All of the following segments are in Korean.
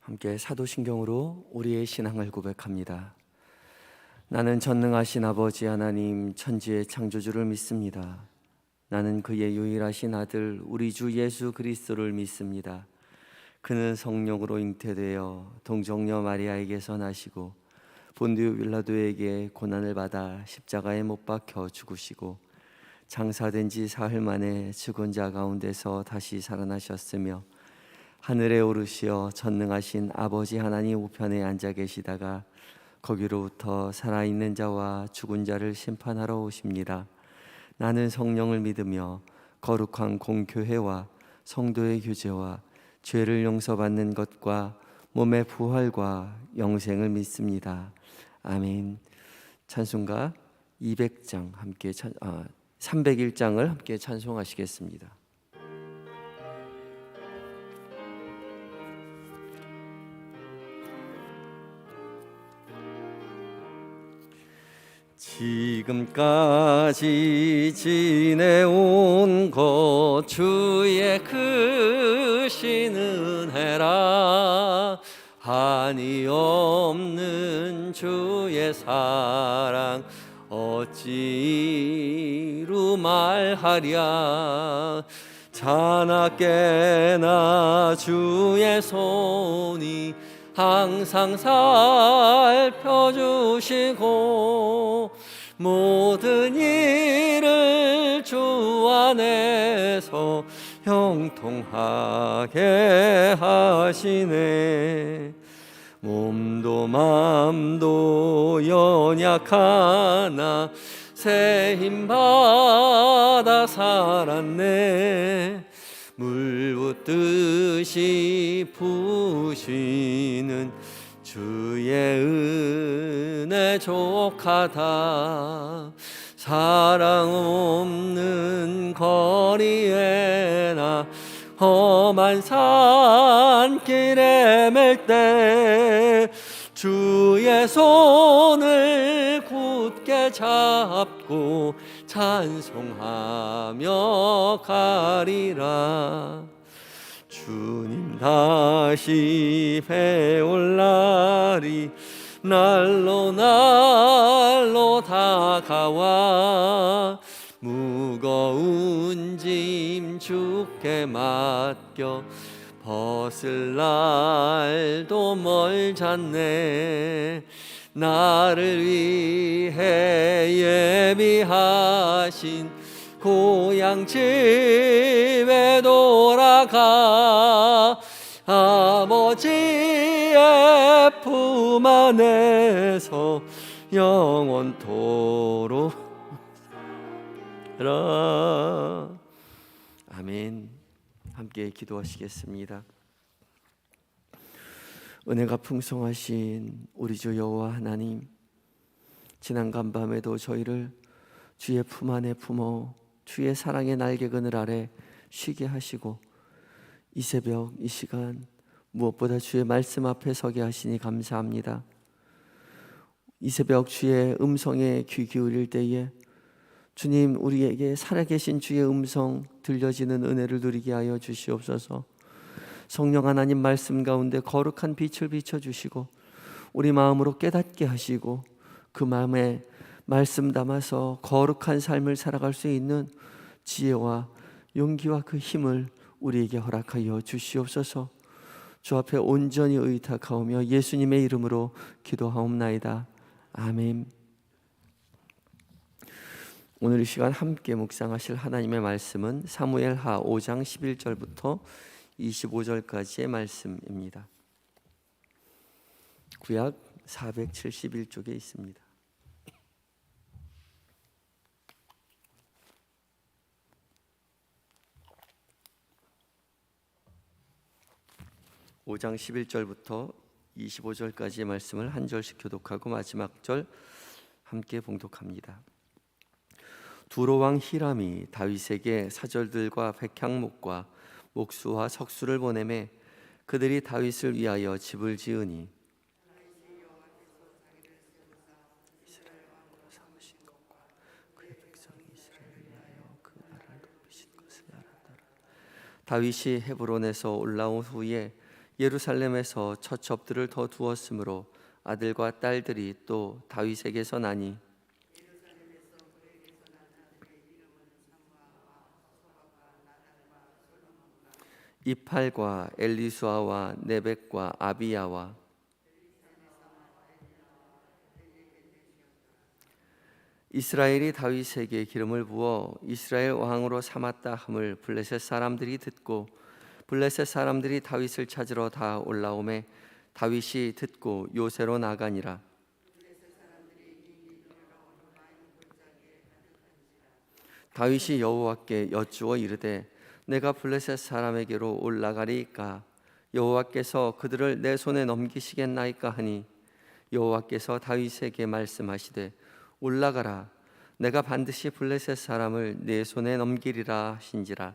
함께 사도신경으로 우리의 신앙을 고백합니다. 나는 전능하신 아버지 하나님 천지의 창조주를 믿습니다. 나는 그의 유일하신 아들 우리 주 예수 그리스도를 믿습니다. 그는 성령으로 잉태되어 동정녀 마리아에게서 나시고 본디오 빌라도에게 고난을 받아 십자가에 못 박혀 죽으시고 장사된 지 사흘 만에 죽은 자 가운데서 다시 살아나셨으며 하늘에 오르시어 전능하신 아버지 하나님 우편에 앉아 계시다가 거기로부터 살아있는 자와 죽은 자를 심판하러 오십니다. 나는 성령을 믿으며 거룩한 공교회와 성도의 교제와 죄를 용서받는 것과 몸의 부활과 영생을 믿습니다. 아멘. 찬송가 200장 함께 301장을 함께 찬송하시겠습니다. 지금까지 지내온 것 주의 크신 은혜라 한이 없는 주의 사랑 어찌 이루 말하랴. 자나깨나 주의 손이 항상 살펴주시고 모든 일을 주 안에서 형통하게 하시네. 몸도 맘도 연약하나 새 힘받아 살았네. 물 붓듯이 부으시는 주의 은혜 족하다. 사랑 없는 거리에 나 험한 산길에 맬 때 주의 손을 굳게 잡고 찬송하며 가리라. 주님 다시 배올 날이 날로 날로 다가와 무거운 짐 주께 맡겨 벗을 날도 멀잖네. 나를 위해 예비하신 고향 집에 돌아가 아버지의 품 안에서 영원토록 살아. 아멘. 함께 기도하시겠습니다. 은혜가 풍성하신 우리 주 여호와 하나님, 지난 간밤에도 저희를 주의 품 안에 품어 주의 사랑의 날개 그늘 아래 쉬게 하시고 이 새벽 이 시간 무엇보다 주의 말씀 앞에 서게 하시니 감사합니다. 이 새벽 주의 음성에 귀 기울일 때에 주님, 우리에게 살아계신 주의 음성 들려지는 은혜를 누리게 하여 주시옵소서. 성령 하나님 말씀 가운데 거룩한 빛을 비춰주시고 우리 마음으로 깨닫게 하시고 그 마음에 말씀 담아서 거룩한 삶을 살아갈 수 있는 지혜와 용기와 그 힘을 우리에게 허락하여 주시옵소서. 주 앞에 온전히 의탁하오며 예수님의 이름으로 기도하옵나이다. 아멘. 오늘 이 시간 함께 묵상하실 하나님의 말씀은 사무엘하 5장 11절부터 25절까지의 말씀입니다. 구약 471쪽에 있습니다. (5장 11절부터 25절까지의 말씀을 한 절씩 교독하고 마지막 절 함께 봉독합니다. 두로왕 히람이 다윗에게 사절들과 백향목과 목수와 석수를 보내매 그들이 다윗을 위하여 집을 지으니 다윗이 헤브론에서 올라온 후에 예루살렘에서 첫 접들을 더 두었으므로 아들과 딸들이 또 다윗에게서 나니 이팔과 엘리수아와 네벡과 아비야와 이스라엘이 다윗에게 기름을 부어 이스라엘 왕으로 삼았다 함을 블레셋 사람들이 듣고 블레셋 사람들이 다윗을 찾으러 다 올라오매 다윗이 듣고 요새로 나가니라. 다윗이 여호와께 여쭈어 이르되 내가 블레셋 사람에게로 올라가리이까 여호와께서 그들을 내 손에 넘기시겠나이까 하니 여호와께서 다윗에게 말씀하시되 올라가라 내가 반드시 블레셋 사람을 내 손에 넘기리라 하신지라.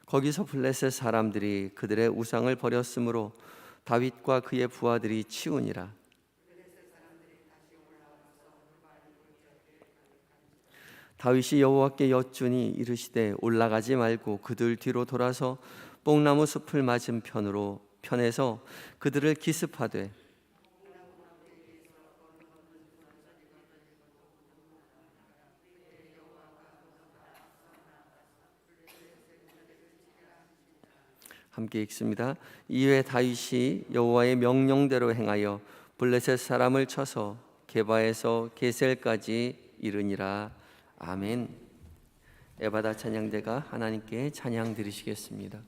거기서 블레셋 사람들이 그들의 우상을 버렸으므로 다윗과 그의 부하들이 치우니라. 다윗이 여호와께 여쭈니 이르시되 올라가지 말고 그들 뒤로 돌아서 뽕나무 숲을 맞은 편에서 그들을 기습하되 함께 읽습니다. 이에 다윗이 여호와의 명령대로 행하여 블레셋 사람을 쳐서 게바에서 게셀까지 이르니라. 아멘. 에바다 찬양대가 하나님께 찬양 드리시겠습니다.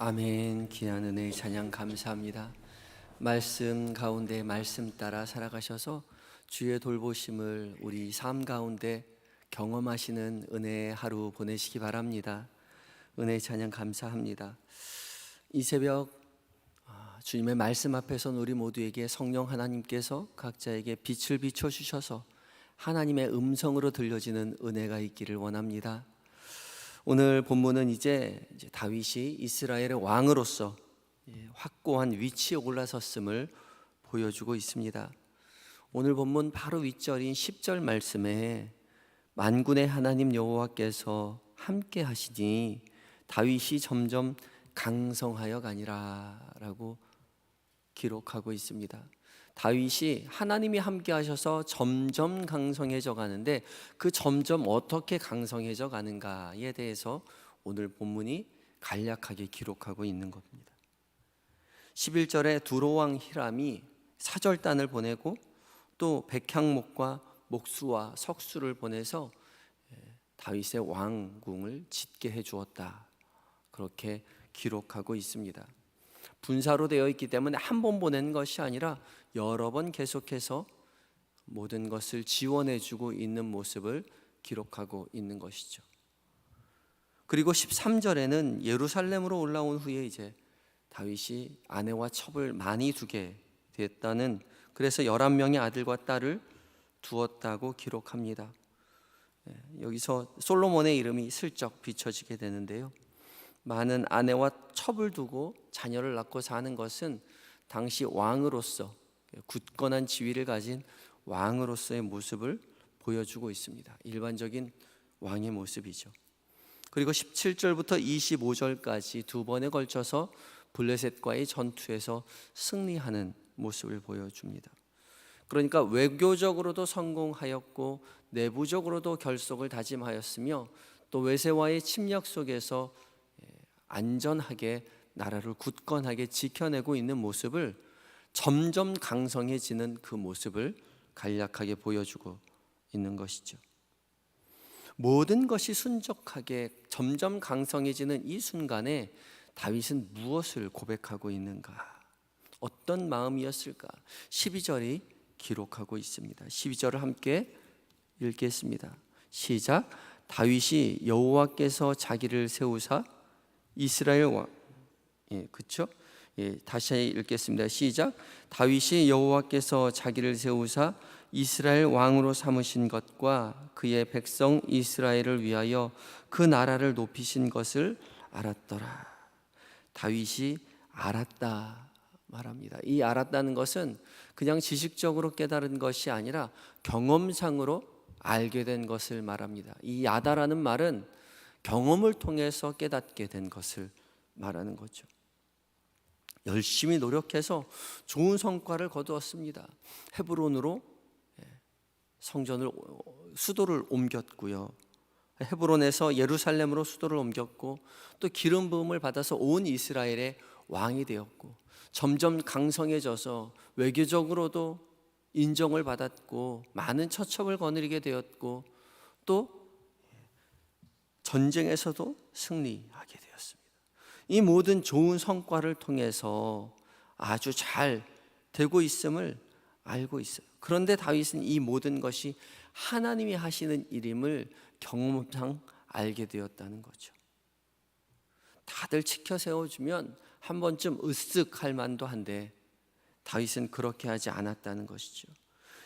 아멘. 귀한 은혜의 찬양 감사합니다. 말씀 가운데 말씀 따라 살아가셔서 주의 돌보심을 우리 삶 가운데 경험하시는 은혜의 하루 보내시기 바랍니다. 은혜의 찬양 감사합니다. 이 새벽 주님의 말씀 앞에선 우리 모두에게 성령 하나님께서 각자에게 빛을 비춰주셔서 하나님의 음성으로 들려지는 은혜가 있기를 원합니다. 오늘 본문은 이제 다윗이 이스라엘의 왕으로서 확고한 위치에 올라섰음을 보여주고 있습니다. 오늘 본문 바로 윗절인 10절 말씀에 만군의 하나님 여호와께서 함께 하시니 다윗이 점점 강성하여 가니라 라고 기록하고 있습니다. 다윗이 하나님이 함께 하셔서 점점 강성해져 가는데 그 점점 어떻게 강성해져 가는가에 대해서 오늘 본문이 간략하게 기록하고 있는 겁니다. 11절에 두로왕 히람이 사절단을 보내고 또 백향목과 목수와 석수를 보내서 다윗의 왕궁을 짓게 해 주었다. 그렇게 기록하고 있습니다. 분사로 되어 있기 때문에 한 번 보낸 것이 아니라 여러 번 계속해서 모든 것을 지원해 주고 있는 모습을 기록하고 있는 것이죠. 그리고 13절에는 예루살렘으로 올라온 후에 이제 다윗이 아내와 첩을 많이 두게 됐다는, 그래서 11명의 아들과 딸을 두었다고 기록합니다. 여기서 솔로몬의 이름이 슬쩍 비춰지게 되는데요. 많은 아내와 첩을 두고 자녀를 낳고 사는 것은 당시 왕으로서 굳건한 지위를 가진 왕으로서의 모습을 보여주고 있습니다. 일반적인 왕의 모습이죠. 그리고 17절부터 25절까지 두 번에 걸쳐서 블레셋과의 전투에서 승리하는 모습을 보여줍니다. 그러니까 외교적으로도 성공하였고 내부적으로도 결속을 다짐하였으며 또 외세와의 침략 속에서 안전하게 나라를 굳건하게 지켜내고 있는 모습을, 점점 강성해지는 그 모습을 간략하게 보여주고 있는 것이죠. 모든 것이 순적하게 점점 강성해지는 이 순간에 다윗은 무엇을 고백하고 있는가? 어떤 마음이었을까? 12절이 기록하고 있습니다. 12절을 함께 읽겠습니다. 시작. 다윗이 여호와께서 자기를 세우사 이스라엘 왕, 그렇죠? 다시 읽겠습니다. 시작. 다윗이 여호와께서 자기를 세우사 이스라엘 왕으로 삼으신 것과 그의 백성 이스라엘을 위하여 그 나라를 높이신 것을 알았더라. 다윗이 알았다 말합니다. 이 알았다는 것은 그냥 지식적으로 깨달은 것이 아니라 경험상으로 알게 된 것을 말합니다. 이 야다라는 말은 경험을 통해서 깨닫게 된 것을 말하는 거죠. 열심히 노력해서 좋은 성과를 거두었습니다. 헤브론으로 성전을 수도를 옮겼고요. 헤브론에서 예루살렘으로 수도를 옮겼고 또 기름 부음을 받아서 온 이스라엘의 왕이 되었고 점점 강성해져서 외교적으로도 인정을 받았고 많은 처첩을 거느리게 되었고 또 전쟁에서도 승리하게 되었습니다. 이 모든 좋은 성과를 통해서 아주 잘 되고 있음을 알고 있어요. 그런데 다윗은 이 모든 것이 하나님이 하시는 일임을 경험상 알게 되었다는 거죠. 다들 치켜 세워주면 한 번쯤 으쓱할 만도 한데 다윗은 그렇게 하지 않았다는 것이죠.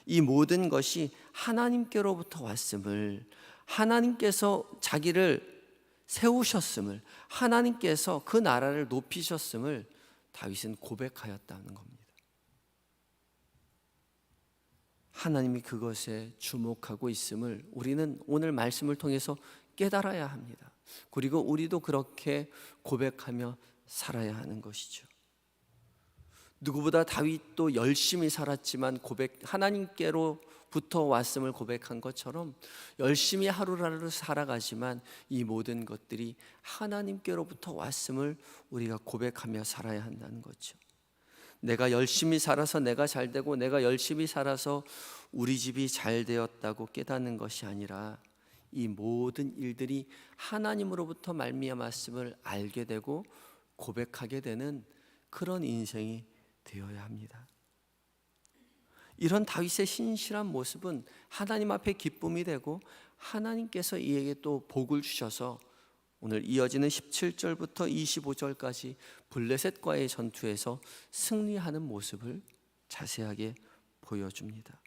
이 모든 것이 하나님께로부터 왔음을, 하나님께서 자기를 세우셨음을, 하나님께서 그 나라를 높이셨음을 다윗은 고백하였다는 겁니다. 하나님이 그것에 주목하고 있음을 우리는 오늘 말씀을 통해서 깨달아야 합니다. 그리고 우리도 그렇게 고백하며 살아야 하는 것이죠. 누구보다 다윗도 열심히 살았지만 하나님께로부터 왔음을 고백한 것처럼 열심히 하루하루 살아가지만 이 모든 것들이 하나님께로부터 왔음을 우리가 고백하며 살아야 한다는 거죠. 내가 열심히 살아서 내가 잘 되고 내가 열심히 살아서 우리 집이 잘 되었다고 깨닫는 것이 아니라 이 모든 일들이 하나님으로부터 말미암았음을 알게 되고 고백하게 되는 그런 인생이 되어야 합니다. 이런 다윗의 신실한 모습은 하나님 앞에 기쁨이 되고 하나님께서 이에게 또 복을 주셔서 오늘 이어지는 17절부터 25절까지 블레셋과의 전투에서 승리하는 모습을 자세하게 보여줍니다.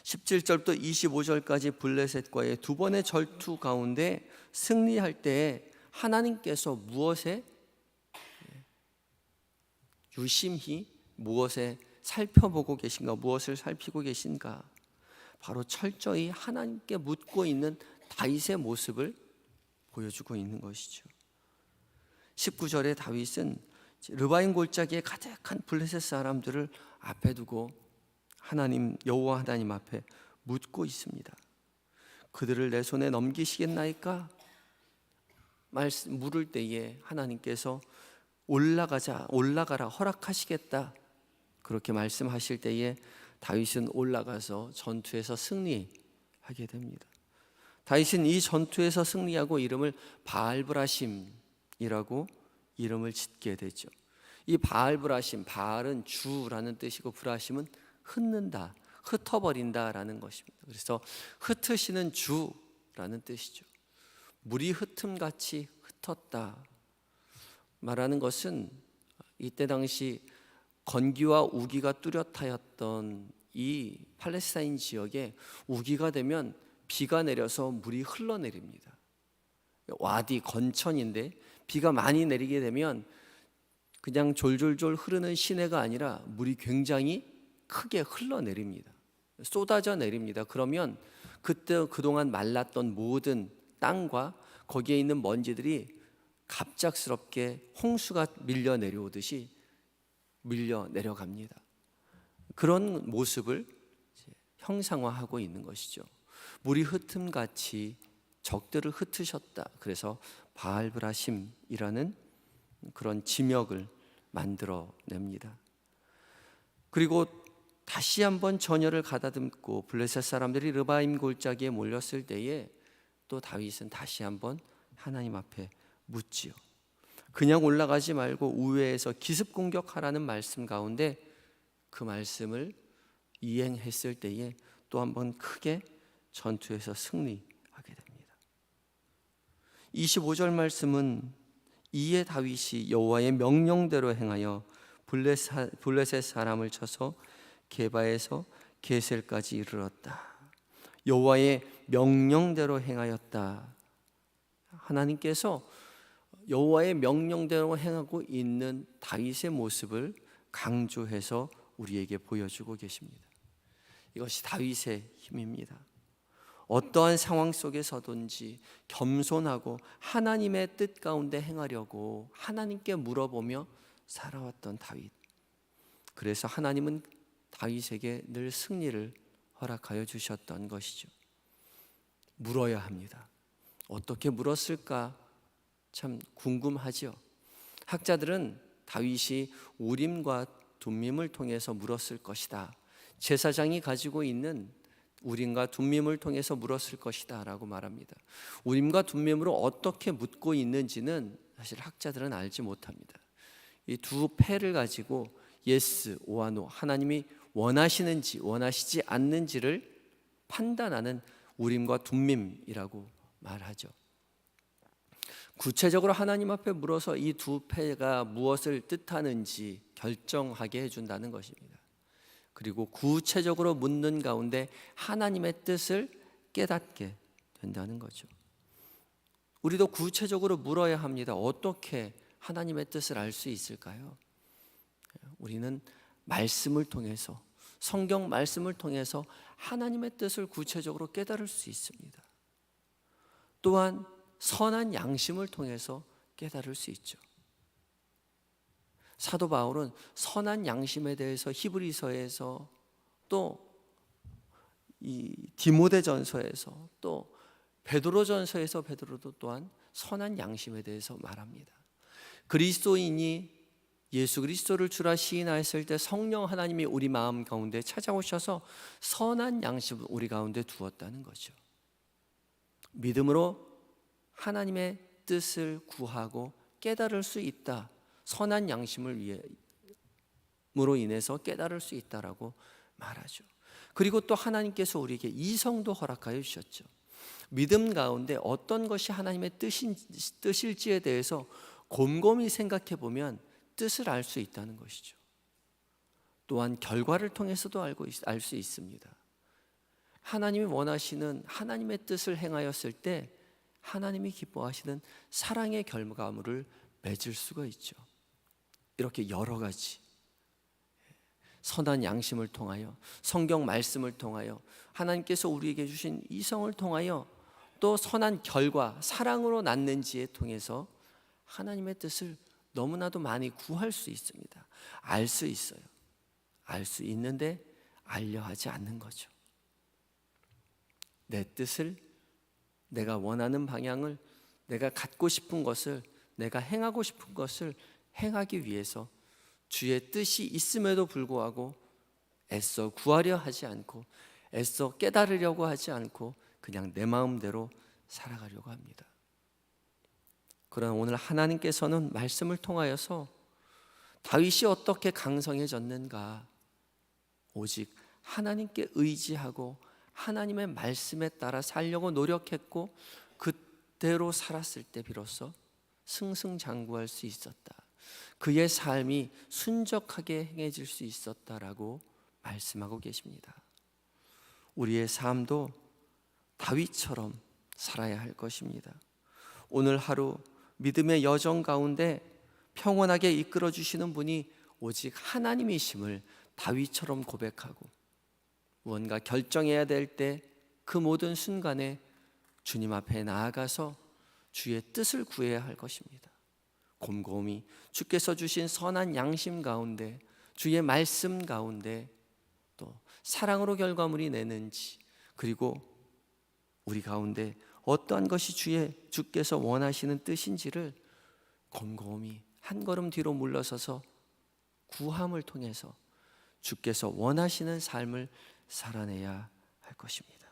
17절부터 25절까지 블레셋과의 두 번의 전투 가운데 승리할 때에 하나님께서 무엇에 유심히 무엇에 살펴보고 계신가, 무엇을 살피고 계신가? 바로 철저히 하나님께 묻고 있는 다윗의 모습을 보여주고 있는 것이죠. 19절에 다윗은 르바임 골짜기에 가득한 블레셋 사람들을 앞에 두고 하나님, 여호와 하나님 앞에 묻고 있습니다. 그들을 내 손에 넘기시겠나이까? 물을 때에 하나님께서 올라가라 허락하시겠다 그렇게 말씀하실 때에 다윗은 올라가서 전투에서 승리하게 됩니다. 다윗은 이 전투에서 승리하고 이름을 바알브라심이라고 이름을 짓게 되죠. 이 바알브라심, 바알은 주라는 뜻이고 브라심은 흩는다, 흩어버린다라는 것입니다. 그래서 흩으시는 주라는 뜻이죠. 물이 흩음같이 흩었다 말하는 것은 이때 당시 건기와 우기가 뚜렷하였던 이 팔레스타인 지역에 우기가 되면 비가 내려서 물이 흘러내립니다. 와디 건천인데 비가 많이 내리게 되면 그냥 졸졸졸 흐르는 시내가 아니라 물이 굉장히 크게 흘러내립니다. 쏟아져 내립니다. 그러면 그때 그동안 말랐던 모든 땅과 거기에 있는 먼지들이 갑작스럽게 홍수가 밀려 내려오듯이 밀려 내려갑니다. 그런 모습을 형상화하고 있는 것이죠. 물이 흩음같이 적들을 흩으셨다. 그래서 바알브라심이라는 그런 지명을 만들어냅니다. 그리고 다시 한번 전열을 가다듬고 블레셋 사람들이 르바임 골짜기에 몰렸을 때에 또 다윗은 다시 한번 하나님 앞에 묻지요. 그냥 올라가지 말고 우회해서 기습 공격하라는 말씀 가운데 그 말씀을 이행했을 때에 또 한번 크게 전투에서 승리하게 됩니다. 25절 말씀은 이에 다윗이 여호와의 명령대로 행하여 블레셋 사람을 쳐서 게바에서 게셀까지 이르렀다. 여호와의 명령대로 행하였다. 하나님께서 여호와의 명령대로 행하고 있는 다윗의 모습을 강조해서 우리에게 보여주고 계십니다. 이것이 다윗의 힘입니다. 어떠한 상황 속에서든지 겸손하고 하나님의 뜻 가운데 행하려고 하나님께 물어보며 살아왔던 다윗. 그래서 하나님은 다윗에게 늘 승리를 허락하여 주셨던 것이죠. 물어야 합니다. 어떻게 물었을까 참 궁금하죠. 학자들은 다윗이 우림과 둠밈을 통해서 물었을 것이다. 제사장이 가지고 있는 우림과 둠밈을 통해서 물었을 것이다 라고 말합니다. 우림과 둠밈으로 어떻게 묻고 있는지는 사실 학자들은 알지 못합니다. 이 두 패를 가지고 예스, 오와 노, 하나님이 원하시는지 원하시지 않는지를 판단하는 우림과 둠밈이라고 말하죠. 구체적으로 하나님 앞에 물어서 이 두 패가 무엇을 뜻하는지 결정하게 해준다는 것입니다. 그리고 구체적으로 묻는 가운데 하나님의 뜻을 깨닫게 된다는 거죠. 우리도 구체적으로 물어야 합니다. 어떻게 하나님의 뜻을 알 수 있을까요? 우리는 말씀을 통해서, 성경 말씀을 통해서 하나님의 뜻을 구체적으로 깨달을 수 있습니다. 또한 선한 양심을 통해서 깨달을 수 있죠. 사도 바울은 선한 양심에 대해서 히브리서에서 또 이 디모데전서에서 또 베드로전서에서 베드로도 또한 선한 양심에 대해서 말합니다. 그리스도인이 예수 그리스도를 주라 시인하였을 때 성령 하나님이 우리 마음 가운데 찾아오셔서 선한 양심을 우리 가운데 두었다는 거죠. 믿음으로 하나님의 뜻을 구하고 깨달을 수 있다. 선한 양심을 위해 믿음으로 인해서 깨달을 수 있다라고 말하죠. 그리고 또 하나님께서 우리에게 이성도 허락하여 주셨죠. 믿음 가운데 어떤 것이 하나님의 뜻일지에 대해서 곰곰이 생각해 보면 뜻을 알 수 있다는 것이죠. 또한 결과를 통해서도 알 수 있습니다. 하나님이 원하시는 하나님의 뜻을 행하였을 때 하나님이 기뻐하시는 사랑의 결과물을 맺을 수가 있죠. 이렇게 여러 가지 선한 양심을 통하여, 성경 말씀을 통하여, 하나님께서 우리에게 주신 이성을 통하여, 또 선한 결과, 사랑으로 낳는지에 통해서 하나님의 뜻을 너무나도 많이 구할 수 있습니다. 알 수 있어요. 알 수 있는데 알려 하지 않는 거죠. 내 뜻을, 내가 원하는 방향을, 내가 갖고 싶은 것을, 내가 행하고 싶은 것을 행하기 위해서 주의 뜻이 있음에도 불구하고 애써 구하려 하지 않고, 애써 깨달으려고 하지 않고 그냥 내 마음대로 살아가려고 합니다. 그러나 오늘 하나님께서는 말씀을 통하여서 다윗이 어떻게 강성해졌는가, 오직 하나님께 의지하고 하나님의 말씀에 따라 살려고 노력했고 그대로 살았을 때 비로소 승승장구할 수 있었다. 그의 삶이 순적하게 행해질 수 있었다라고 말씀하고 계십니다. 우리의 삶도 다윗처럼 살아야 할 것입니다. 오늘 하루 믿음의 여정 가운데 평온하게 이끌어 주시는 분이 오직 하나님이심을 다윗처럼 고백하고, 무언가 결정해야 될 때 그 모든 순간에 주님 앞에 나아가서 주의 뜻을 구해야 할 것입니다. 곰곰이 주께서 주신 선한 양심 가운데, 주의 말씀 가운데 또 사랑으로 결과물이 내는지, 그리고 우리 가운데 어떠한 것이 주께서 원하시는 뜻인지를 곰곰이 한 걸음 뒤로 물러서서 구함을 통해서 주께서 원하시는 삶을 살아내야 할 것입니다.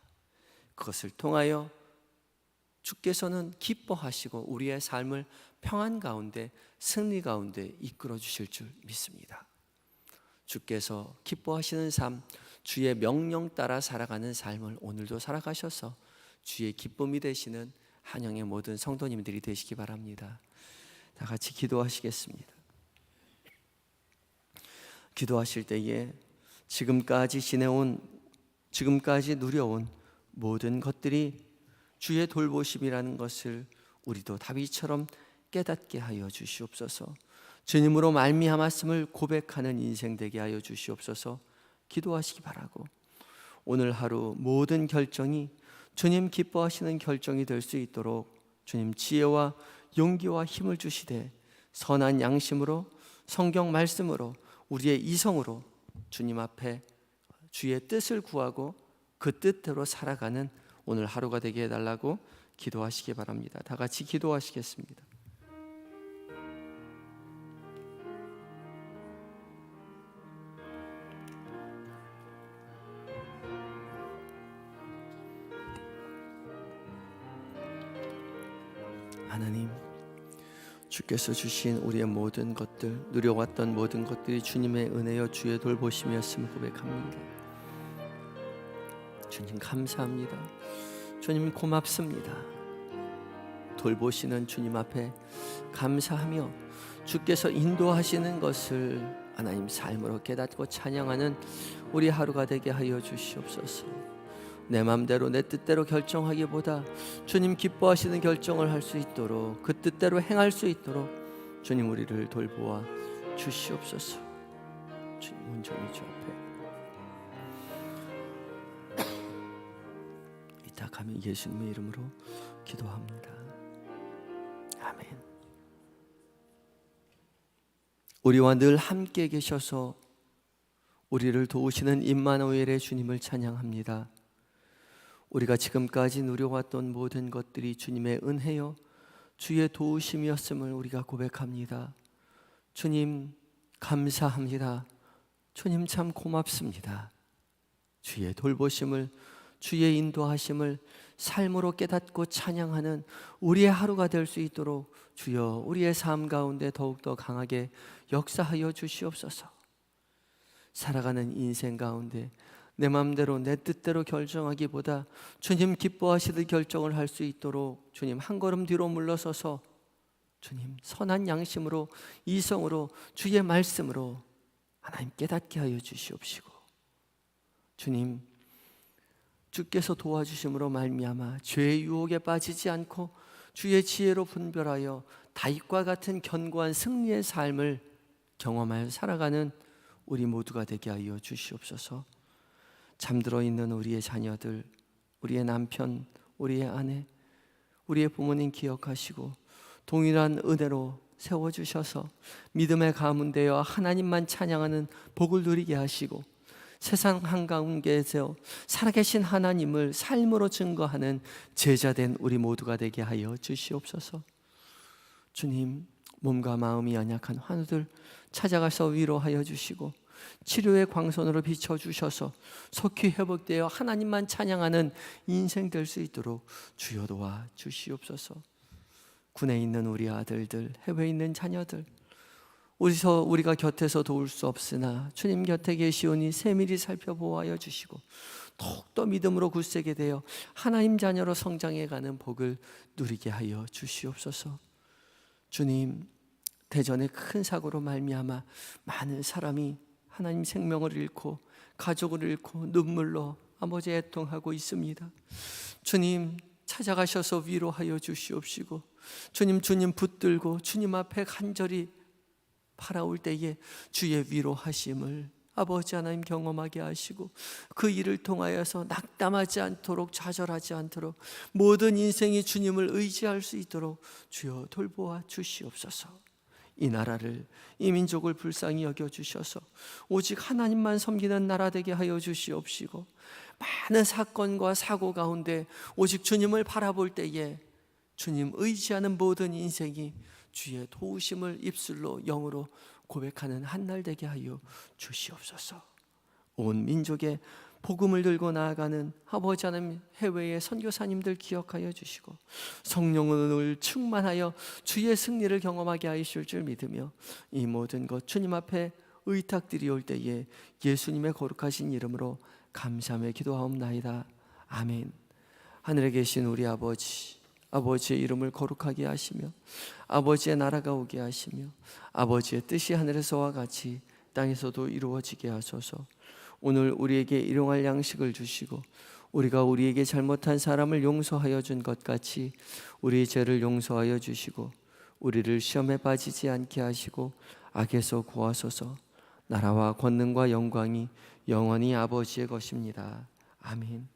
그것을 통하여 주께서는 기뻐하시고 우리의 삶을 평안 가운데, 승리 가운데 이끌어 주실 줄 믿습니다. 주께서 기뻐하시는 삶, 주의 명령 따라 살아가는 삶을 오늘도 살아가셔서 주의 기쁨이 되시는 한영의 모든 성도님들이 되시기 바랍니다. 다 같이 기도하시겠습니다. 기도하실 때에 지금까지 누려온 모든 것들이 주의 돌보심이라는 것을 우리도 다윗처럼 깨닫게 하여 주시옵소서. 주님으로 말미암았음을 고백하는 인생 되게 하여 주시옵소서. 기도하시기 바라고, 오늘 하루 모든 결정이 주님 기뻐하시는 결정이 될 수 있도록 주님 지혜와 용기와 힘을 주시되, 선한 양심으로, 성경 말씀으로, 우리의 이성으로 주님 앞에 주의 뜻을 구하고 그 뜻대로 살아가는 오늘 하루가 되게 해달라고 기도하시기 바랍니다. 다 같이 기도하시겠습니다. 하나님, 주께서 주신 우리의 모든 것들, 누려왔던 모든 것들이 주님의 은혜여 주의 돌보심이었음을 고백합니다. 주님 감사합니다. 주님 고맙습니다. 돌보시는 주님 앞에 감사하며 주께서 인도하시는 것을 하나님 삶으로 깨닫고 찬양하는 우리 하루가 되게 하여 주시옵소서. 내 맘대로 내 뜻대로 결정하기보다 주님 기뻐하시는 결정을 할 수 있도록, 그 뜻대로 행할 수 있도록 주님 우리를 돌보아 주시옵소서. 주님 온전히 주 앞에 이탁하며 예수님의 이름으로 기도합니다. 아멘. 우리와 늘 함께 계셔서 우리를 도우시는 임마누엘의 주님을 찬양합니다. 우리가 지금까지 누려왔던 모든 것들이 주님의 은혜요 주의 도우심이었음을 우리가 고백합니다. 주님 감사합니다. 주님 참 고맙습니다. 주의 돌보심을, 주의 인도하심을 삶으로 깨닫고 찬양하는 우리의 하루가 될 수 있도록 주여 우리의 삶 가운데 더욱더 강하게 역사하여 주시옵소서. 살아가는 인생 가운데 내 마음대로 내 뜻대로 결정하기보다 주님 기뻐하시듯 결정을 할 수 있도록 주님 한 걸음 뒤로 물러서서 주님 선한 양심으로 이성으로 주의 말씀으로 하나님 깨닫게 하여 주시옵시고, 주님 주께서 도와주심으로 말미암아 죄의 유혹에 빠지지 않고 주의 지혜로 분별하여 다윗과 같은 견고한 승리의 삶을 경험하여 살아가는 우리 모두가 되게 하여 주시옵소서. 잠들어 있는 우리의 자녀들, 우리의 남편, 우리의 아내, 우리의 부모님 기억하시고 동일한 은혜로 세워주셔서 믿음의 가문되어 하나님만 찬양하는 복을 누리게 하시고 세상 한가운데에서 살아계신 하나님을 삶으로 증거하는 제자된 우리 모두가 되게 하여 주시옵소서. 주님, 몸과 마음이 연약한 환우들 찾아가서 위로하여 주시고 치료의 광선으로 비춰주셔서 속히 회복되어 하나님만 찬양하는 인생 될 수 있도록 주여 도와 주시옵소서. 군에 있는 우리 아들들, 해외에 있는 자녀들, 우리가 곁에서 도울 수 없으나 주님 곁에 계시오니 세밀히 살펴보아여 주시고 더욱더 믿음으로 굳세게 되어 하나님 자녀로 성장해가는 복을 누리게 하여 주시옵소서. 주님, 대전의 큰 사고로 말미암아 많은 사람이 하나님 생명을 잃고 가족을 잃고 눈물로 아버지 애통하고 있습니다. 주님 찾아가셔서 위로하여 주시옵시고 주님 붙들고 주님 앞에 간절히 바라올 때에 주의 위로하심을 아버지 하나님 경험하게 하시고 그 일을 통하여서 낙담하지 않도록 좌절하지 않도록 모든 인생이 주님을 의지할 수 있도록 주여 돌보아 주시옵소서. 이 나라를, 이 민족을 불쌍히 여겨주셔서 오직 하나님만 섬기는 나라 되게 하여 주시옵시고 많은 사건과 사고 가운데 오직 주님을 바라볼 때에 주님 의지하는 모든 인생이 주의 도우심을 입술로 영으로 고백하는 한날 되게 하여 주시옵소서. 온 민족에 복음을 들고 나아가는 아버지 하나님 해외의 선교사님들 기억하여 주시고 성령을 충만하여 주의 승리를 경험하게 하실 줄 믿으며 이 모든 것 주님 앞에 의탁드리올 때에 예수님의 거룩하신 이름으로 감사하며 기도하옵나이다. 아멘. 하늘에 계신 우리 아버지의 이름을 거룩하게 하시며 아버지의 나라가 오게 하시며 아버지의 뜻이 하늘에서와 같이 땅에서도 이루어지게 하소서. 오늘 우리에게 일용할 양식을 주시고 우리가 우리에게 잘못한 사람을 용서하여 준 것 같이 우리의 죄를 용서하여 주시고 우리를 시험에 빠지지 않게 하시고 악에서 구하소서. 나라와 권능과 영광이 영원히 아버지의 것입니다. 아멘.